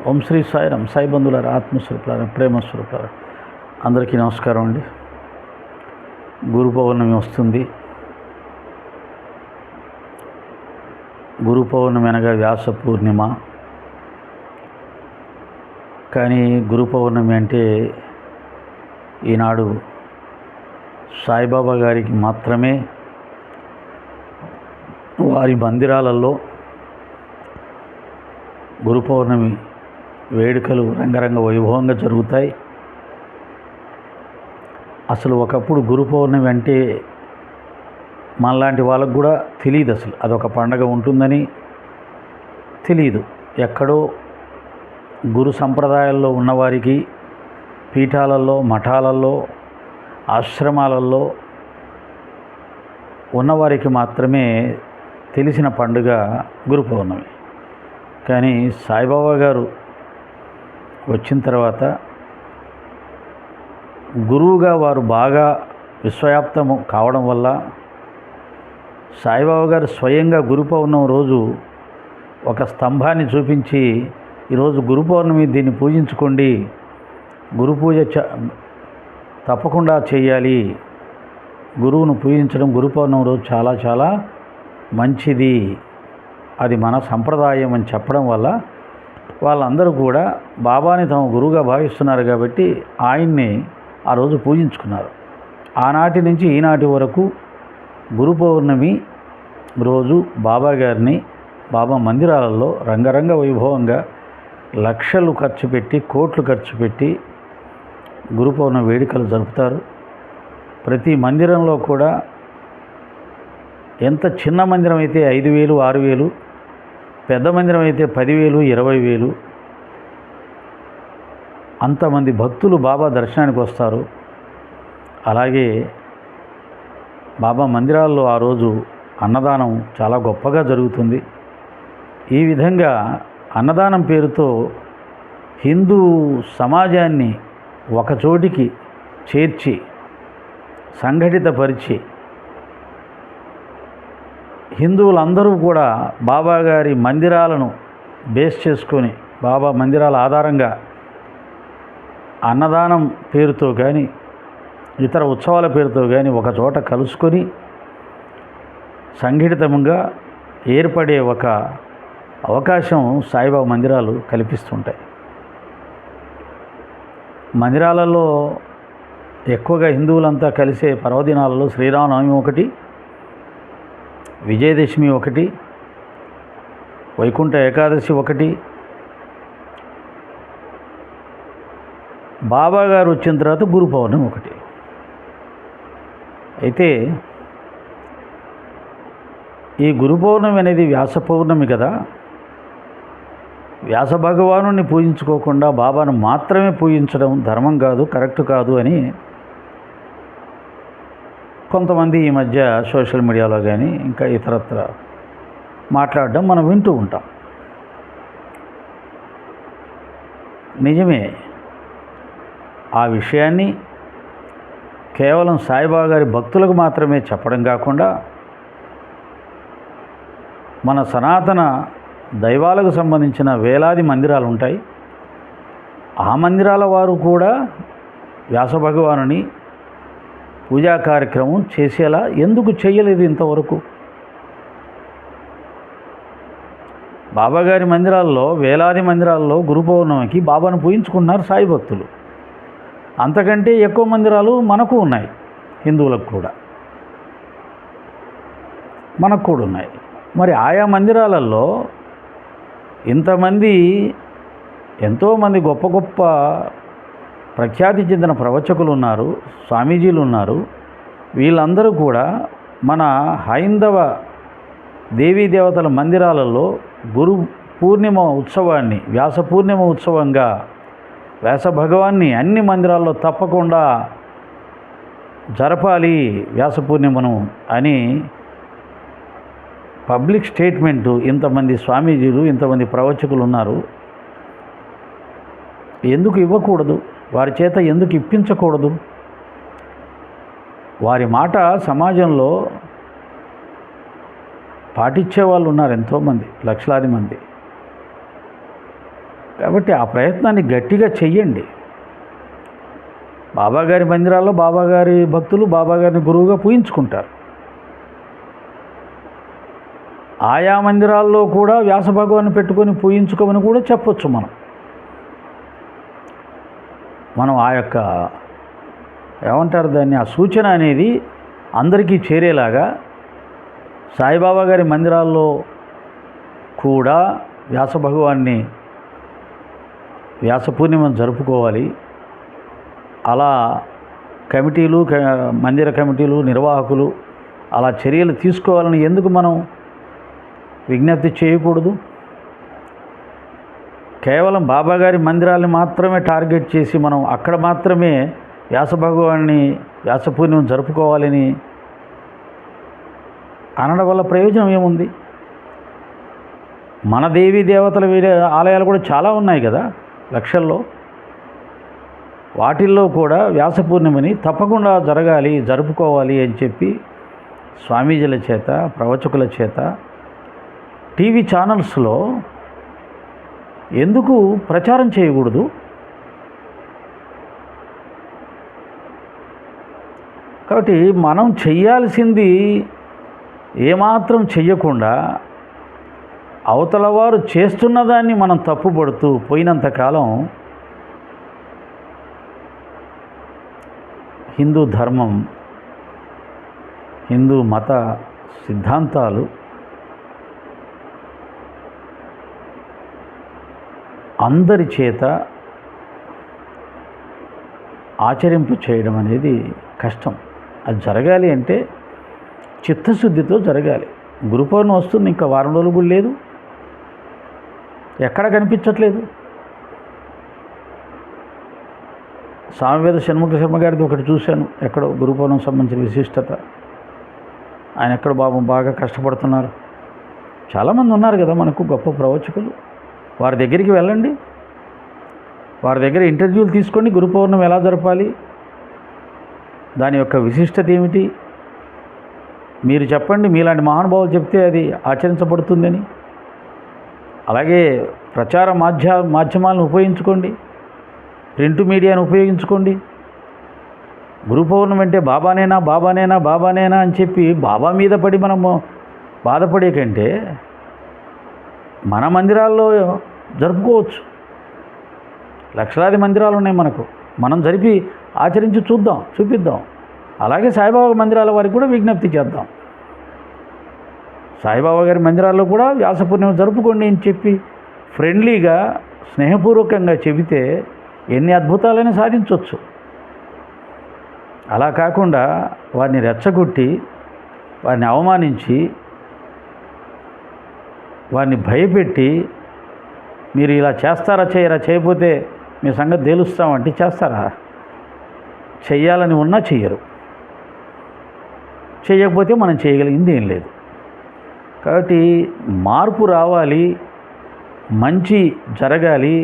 ఓం శ్రీ సాయిరామ్. సాయి బంధువులారా, ఆత్మస్వరూపులారా, ప్రేమస్వరూపులారా, అందరికీ నమస్కారం అండి. గురు పౌర్ణమి వస్తుంది. గురు పౌర్ణమి అనగా వ్యాస పూర్ణిమ. కానీ గురు పౌర్ణమి అంటే ఈనాడు సాయిబాబా గారికి మాత్రమే వారి మందిరాలలో గురు పౌర్ణమి వేడుకలు రంగరంగ వైభవంగా జరుగుతాయి. అసలు ఒకప్పుడు గురు పౌర్ణమి అంటే మనలాంటి వాళ్ళకు కూడా తెలియదు, అసలు అదొక పండగ ఉంటుందని తెలియదు. ఎక్కడో గురు సంప్రదాయాల్లో ఉన్నవారికి పీఠాలలో, మఠాలలో, ఆశ్రమాలలో ఉన్నవారికి మాత్రమే తెలిసిన పండుగ గురు పౌర్ణమి. కానీ సాయిబాబా గారు వచ్చిన తర్వాత గురువుగా వారు బాగా విశ్వవ్యాప్తము కావడం వల్ల సాయిబాబా గారు స్వయంగా గురు పౌర్ణమి రోజు ఒక స్తంభాన్ని చూపించి, ఈరోజు గురు పౌర్ణమి, దీన్ని పూజించుకోండి, గురు పూజ తప్పకుండా చేయాలి, గురువును పూజించడం గురు పౌర్ణమి రోజు చాలా చాలా మంచిది, అది మన సంప్రదాయం అని చెప్పడం వల్ల వాళ్ళందరూ కూడా బాబాని తమ గురువుగా భావిస్తున్నారు. కాబట్టి ఆయన్ని ఆ రోజు పూజించుకున్నారు. ఆనాటి నుంచి ఈనాటి వరకు గురు పౌర్ణమి రోజు బాబా గారిని బాబా మందిరాలలో రంగరంగ వైభవంగా లక్షలు ఖర్చు పెట్టి, కోట్లు ఖర్చు పెట్టి గురు పౌర్ణమి వేడుకలు జరుపుతారు. ప్రతి మందిరంలో కూడా ఎంత చిన్న మందిరం అయితే 5,000, 6,000, పెద్ద మందిరం అయితే 10,000, 20,000 అంతమంది భక్తులు బాబా దర్శనానికి వస్తారు. అలాగే బాబా మందిరాల్లో ఆ రోజు అన్నదానం చాలా గొప్పగా జరుగుతుంది. ఈ విధంగా అన్నదానం పేరుతో హిందూ సమాజాన్ని ఒకచోటికి చేర్చి సంఘటితపరిచి హిందువులందరూ కూడా బాబా గారి మందిరాలను బేస్ చేసుకొని, బాబా మందిరాల ఆధారంగా అన్నదానం పేరుతో కానీ ఇతర ఉత్సవాల పేరుతో కానీ ఒకచోట కలుసుకొని సంఘటితంగా ఏర్పడే ఒక అవకాశం సాయిబాబా మందిరాలు కల్పిస్తుంటాయి. మందిరాలలో ఎక్కువగా హిందువులంతా కలిసే పర్వదినాలలో శ్రీరామనవమి ఒకటి, విజయదశమి ఒకటి, వైకుంఠ ఏకాదశి ఒకటి, బాబా గారు వచ్చిన తర్వాత గురు పౌర్ణమి ఒకటి. అయితే ఈ గురు పౌర్ణమి అనేది వ్యాస పౌర్ణమి కదా, వ్యాస భగవానుని పూజించుకోకుండా బాబాను మాత్రమే పూజించడం ధర్మం కాదు, కరెక్ట్ కాదు అని కొంతమంది ఈ మధ్య సోషల్ మీడియాలో కానీ ఇంకా ఇతరత్ర మాట్లాడడం మనం వింటూ ఉంటాం. నిజమే, ఆ విషయాన్ని కేవలం సాయిబాబా గారి భక్తులకు మాత్రమే చెప్పడం కాకుండా మన సనాతన దైవాలకు సంబంధించిన వేలాది మందిరాలు ఉంటాయి. ఆ మందిరాల వారు కూడా వ్యాస భగవానుని పూజా కార్యక్రమం చేసేలా ఎందుకు చేయలేదు ఇంతవరకు? బాబాగారి మందిరాల్లో, వేలాది మందిరాల్లో గురు పౌర్ణమికి బాబాను పూజించుకుంటున్నారు సాయి భక్తులు. అంతకంటే ఎక్కువ మందిరాలు మనకు ఉన్నాయి, హిందువులకు కూడా, మనకు కూడా ఉన్నాయి. మరి ఆయా మందిరాలలో ఇంతమంది, ఎంతోమంది గొప్ప గొప్ప ప్రఖ్యాతి చెందిన ప్రవచకులు ఉన్నారు, స్వామీజీలు ఉన్నారు. వీళ్ళందరూ కూడా మన హైందవ దేవీ దేవతల మందిరాలలో గురు పూర్ణిమ ఉత్సవాన్ని, వ్యాస పూర్ణిమ ఉత్సవంగా వ్యాస భగవాన్ని అన్ని మందిరాల్లో తప్పకుండా జరపాలి వ్యాస పూర్ణిమను అని పబ్లిక్ స్టేట్మెంటు ఇంతమంది స్వామీజీలు, ఇంతమంది ప్రవచకులు ఉన్నారు. ఎందుకు ఇవ్వకూడదు? వారి చేత ఎందుకు ఇప్పించకూడదు? వారి మాట సమాజంలో పాటించే వాళ్ళు ఉన్నారు ఎంతోమంది, లక్షలాది మంది. కాబట్టి ఆ ప్రయత్నాన్ని గట్టిగా చెయ్యండి. బాబాగారి మందిరాల్లో బాబాగారి భక్తులు బాబాగారిని గురువుగా పూజించుకుంటారు. ఆయా మందిరాల్లో కూడా వ్యాస భగవాన్ని పెట్టుకొని పూజించుకోమని కూడా చెప్పొచ్చు. మనం ఆ యొక్క ఏమంటారు దాన్ని, ఆ సూచన అనేది అందరికీ చేరేలాగా సాయిబాబా గారి మందిరాల్లో కూడా వ్యాస భగవాన్ని వ్యాస పూర్ణిమను జరుపుకోవాలి. అలా కమిటీలు, మందిర కమిటీలు, నిర్వాహకులు అలా చర్యలు తీసుకోవాలని ఎందుకు మనం విజ్ఞప్తి చేయకూడదు? కేవలం బాబాగారి మందిరాన్ని మాత్రమే టార్గెట్ చేసి మనం అక్కడ మాత్రమే వ్యాస భగవాన్ని వ్యాస పూర్ణిమను జరుపుకోవాలని అనడం వల్ల ప్రయోజనం ఏముంది? మన దేవీ దేవతల వేరే ఆలయాలు కూడా చాలా ఉన్నాయి కదా, లక్షల్లో. వాటిల్లో కూడా వ్యాస పూర్ణిమని తప్పకుండా జరుపుకోవాలి అని చెప్పి స్వామీజీల చేత, ప్రవచకుల చేత, టీవీ ఛానల్స్లో ఎందుకు ప్రచారం చేయకూడదు? కాబట్టి మనం చెయ్యాల్సింది ఏమాత్రం చెయ్యకుండా అవతల వారు చేస్తున్న దాన్ని మనం తప్పుపడుతూ పోయినంతకాలం హిందూ ధర్మం, హిందూ మత సిద్ధాంతాలు అందరి చేత ఆచరింపు చేయడం అనేది కష్టం. అది జరగాలి అంటే చిత్తశుద్ధితో జరగాలి. గురు పౌర్ణమి వస్తుంది, ఇంకా వారం రోజులు కూడా లేదు, ఎక్కడ కనిపించట్లేదు. సామవేద షణ్ముఖ శర్మ గారిది ఒకటి చూశాను, ఎక్కడో గురు పౌర్ణమికి సంబంధించిన విశిష్టత. ఆయన ఎక్కడ బాగా కష్టపడుతున్నారు. చాలామంది ఉన్నారు కదా మనకు గొప్ప ప్రవచకులు, వారి దగ్గరికి వెళ్ళండి, వారి దగ్గర ఇంటర్వ్యూలు తీసుకోండి. గురు పౌర్ణమి ఎలా జరపాలి, దాని యొక్క విశిష్టత ఏమిటి మీరు చెప్పండి. మీలాంటి మహానుభావులు చెప్తే అది ఆచరించబడుతుందని. అలాగే ప్రచార మాధ్యమాలను ఉపయోగించుకోండి, ప్రింట్ మీడియాను ఉపయోగించుకోండి. గురు పౌర్ణమి అంటే బాబానేనా అని చెప్పి బాబా మీద పడి మనము బాధపడే కంటే మన మందిరాల్లో జరుపుకోవచ్చు. లక్షలాది మందిరాలు ఉన్నాయి మనకు, మనం జరిపి ఆచరించి చూపిద్దాం. అలాగే సాయిబాబా మందిరాల వారికి కూడా విజ్ఞప్తి చేద్దాం. సాయిబాబా గారి మందిరాల్లో కూడా వ్యాస పూర్ణిమ జరుపుకోండి అని చెప్పి ఫ్రెండ్లీగా, స్నేహపూర్వకంగా చెబితే ఎన్ని అద్భుతాలైనా సాధించవచ్చు. అలా కాకుండా వారిని రెచ్చగొట్టి, వారిని అవమానించి, వారిని భయపెట్టి, మీరు ఇలా చేస్తారా చేయకపోతే మీ సంగతి తేలుస్తామంటే చేస్తారా? చెయ్యాలని ఉన్నా చెయ్యరు. చేయకపోతే మనం చేయగలిగింది ఏం లేదు. కాబట్టి మార్పు రావాలి, మంచి జరగాలి,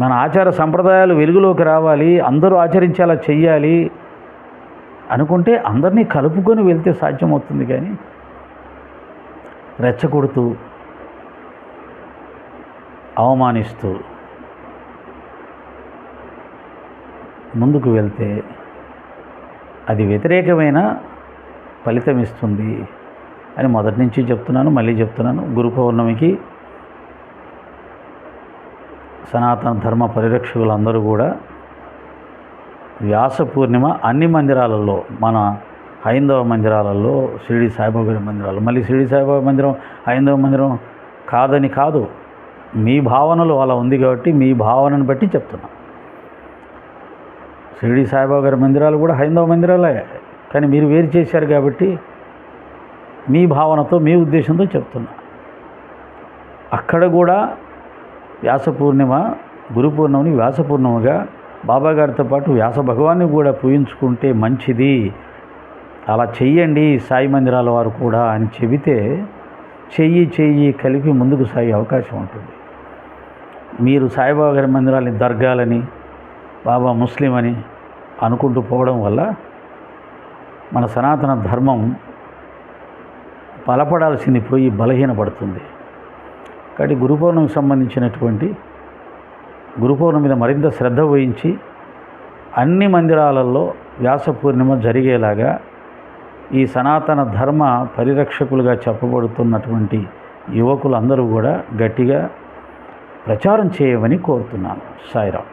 మన ఆచార సంప్రదాయాలు వెలుగులోకి రావాలి, అందరూ ఆచరించేలా చెయ్యాలి అనుకుంటే అందరినీ కలుపుకొని వెళ్తే సాధ్యమవుతుంది. కానీ రెచ్చగొడుతూ, అవమానిస్తూ ముందుకు వెళ్తే అది వ్యతిరేకమైన ఫలితం ఇస్తుంది అని మొదటి నుంచి చెప్తున్నాను, మళ్ళీ చెప్తున్నాను. గురు పౌర్ణమికి సనాతన ధర్మ పరిరక్షకులందరూ కూడా వ్యాస పూర్ణిమ అన్ని మందిరాలలో, మన హైందవ మందిరాలలో, షిరిడి సాయిబాబా గారి మందిరాలు, మళ్ళీ షిరిడి సాయిబాబా మందిరం హైందవ మందిరం కాదని కాదు, మీ భావనలు అలా ఉంది కాబట్టి మీ భావనను బట్టి చెప్తున్నా. షిరిడి సాయిబాబా గారి మందిరాలు కూడా హైందవ మందిరాలే, కానీ మీరు వేరు చేశారు కాబట్టి మీ భావనతో, మీ ఉద్దేశంతో చెప్తున్నా. అక్కడ కూడా వ్యాస పూర్ణిమ, గురు పౌర్ణమిని వ్యాస పూర్ణిమగా బాబాగారితో పాటు వ్యాస భగవాన్ని కూడా పూజించుకుంటే మంచిది, అలా చెయ్యండి సాయి మందిరాల వారు కూడా అని చెబితే చెయ్యి కలిపి ముందుకు సాగే అవకాశం ఉంటుంది. మీరు సాయిబాబా గారి మందిరాలని దర్గాలని, బాబా ముస్లిం అని అనుకుంటూ పోవడం వల్ల మన సనాతన ధర్మం బలపడాల్సింది పోయి బలహీనపడుతుంది. కాబట్టి గురు పౌర్ణమికి సంబంధించినటువంటి గురు పౌర్ణమి మీద మరింత శ్రద్ధ వహించి అన్ని మందిరాలలో వ్యాస పూర్ణిమ జరిగేలాగా ఈ సనాతన ధర్మ పరిరక్షకులుగా చెప్పబడుతున్నటువంటి యువకులందరూ కూడా గట్టిగా ప్రచారం చేయమని కోరుతున్నాను. సాయిరాం.